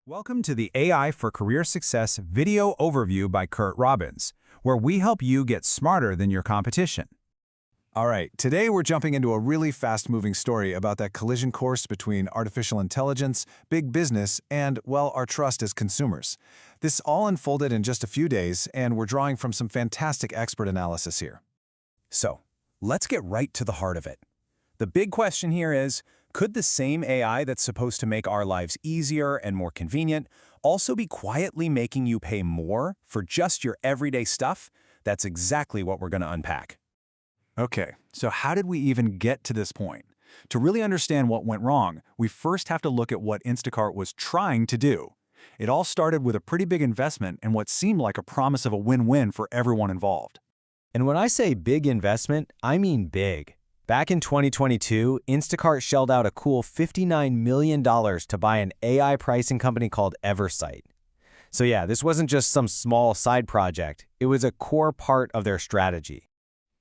Welcome to the AI for Career Success video overview by Curt Robbins, where we help you get smarter than your competition. All right, today we're jumping into a really fast-moving story about that collision course between artificial intelligence, big business, and, well, our trust as consumers. This all unfolded in just a few days, and we're drawing from some fantastic expert analysis here. So, let's get right to the heart of it. The big question here is, could the same AI that's supposed to make our lives easier and more convenient also be quietly making you pay more for just your everyday stuff? That's exactly what we're going to unpack. Okay, so how did we even get to this point? To really understand what went wrong, we first have to look at what Instacart was trying to do. It all started with a pretty big investment and what seemed like a promise of a win-win for everyone involved. And when I say big investment, I mean big. Back in 2022, Instacart shelled out a cool $59 million to buy an AI pricing company called Eversight. So yeah, this wasn't just some small side project. It was a core part of their strategy.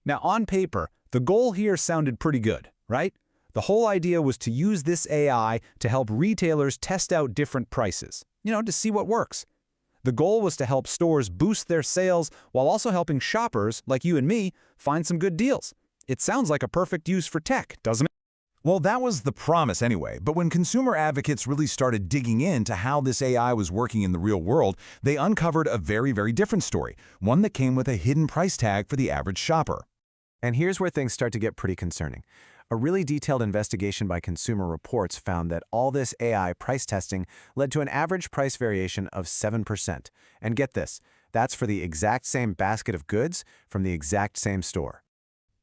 Now, on paper, the goal here sounded pretty good, right? The whole idea was to use this AI to help retailers test out different prices, to see what works. The goal was to help stores boost their sales while also helping shoppers, like you and me, find some good deals. It sounds like a perfect use for tech, doesn't it? Well, that was the promise anyway, but when consumer advocates really started digging into how this AI was working in the real world, they uncovered a very, very different story, one that came with a hidden price tag for the average shopper. And here's where things start to get pretty concerning. A really detailed investigation by Consumer Reports found that all this AI price testing led to an average price variation of 7%. And get this, that's for the exact same basket of goods from the exact same store.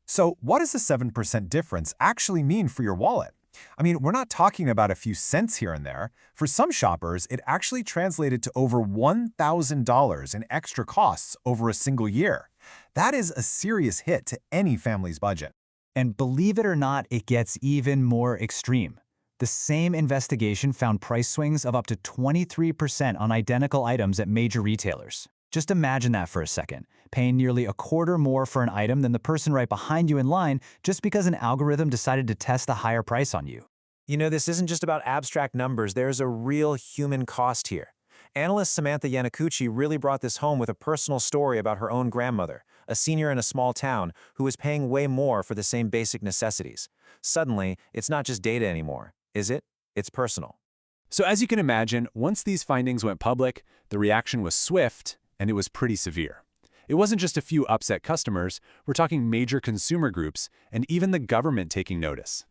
So what does the 7% difference actually mean for your wallet? I mean, we're not talking about a few cents here and there. For some shoppers, it actually translated to over $1,000 in extra costs over a single year. That is a serious hit to any family's budget. And believe it or not, it gets even more extreme. The same investigation found price swings of up to 23% on identical items at major retailers. Just imagine that for a second, paying nearly a quarter more for an item than the person right behind you in line just because an algorithm decided to test the higher price on you. This isn't just about abstract numbers. There's a real human cost here. Analyst Samantha Yanakuchi really brought this home with a personal story about her own grandmother, a senior in a small town who was paying way more for the same basic necessities. Suddenly, it's not just data anymore, is it? It's personal. So as you can imagine, once these findings went public, the reaction was swift, and it was pretty severe. It wasn't just a few upset customers, we're talking major consumer groups, and even the government taking notice.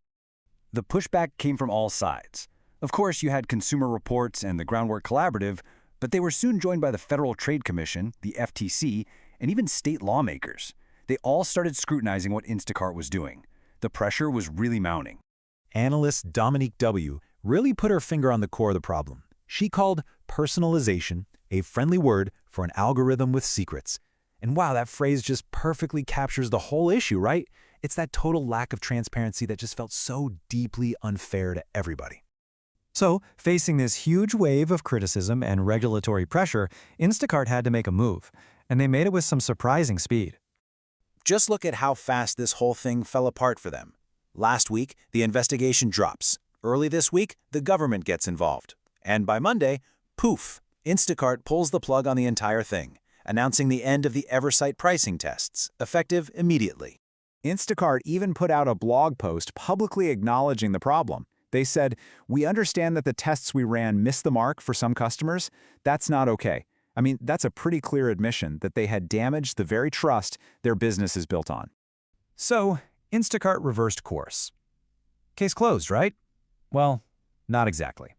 The pushback came from all sides. Of course, you had Consumer Reports and the Groundwork Collaborative, but they were soon joined by the Federal Trade Commission, the FTC, and even state lawmakers. They all started scrutinizing what Instacart was doing. The pressure was really mounting. Analyst Dominique W. really put her finger on the core of the problem. She called personalization a friendly word for an algorithm with secrets. And wow, that phrase just perfectly captures the whole issue, right? It's that total lack of transparency that just felt so deeply unfair to everybody. So, facing this huge wave of criticism and regulatory pressure, Instacart had to make a move, and they made it with some surprising speed. Just look at how fast this whole thing fell apart for them. Last week, the investigation drops. Early this week, the government gets involved. And by Monday, poof, Instacart pulls the plug on the entire thing, announcing the end of the Eversight pricing tests, effective immediately. Instacart even put out a blog post publicly acknowledging the problem. They said, "We understand that the tests we ran missed the mark for some customers. That's not okay." I mean, that's a pretty clear admission that they had damaged the very trust their business is built on. So Instacart reversed course. Case closed, right? Well, not exactly.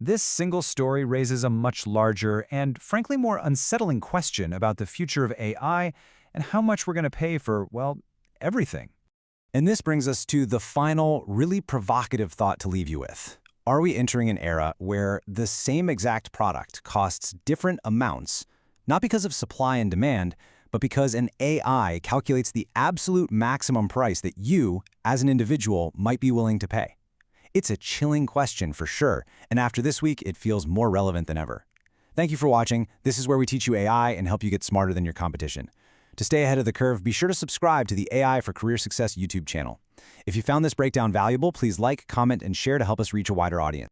This single story raises a much larger and, frankly, more unsettling question about the future of AI and how much we're going to pay for, well, everything. And this brings us to the final, really provocative thought to leave you with. Are we entering an era where the same exact product costs different amounts, not because of supply and demand, but because an AI calculates the absolute maximum price that you, as an individual, might be willing to pay? It's a chilling question for sure, and after this week, it feels more relevant than ever. Thank you for watching. This is where we teach you AI and help you get smarter than your competition. To stay ahead of the curve, be sure to subscribe to the AI for Career Success YouTube channel. If you found this breakdown valuable, please like, comment, and share to help us reach a wider audience.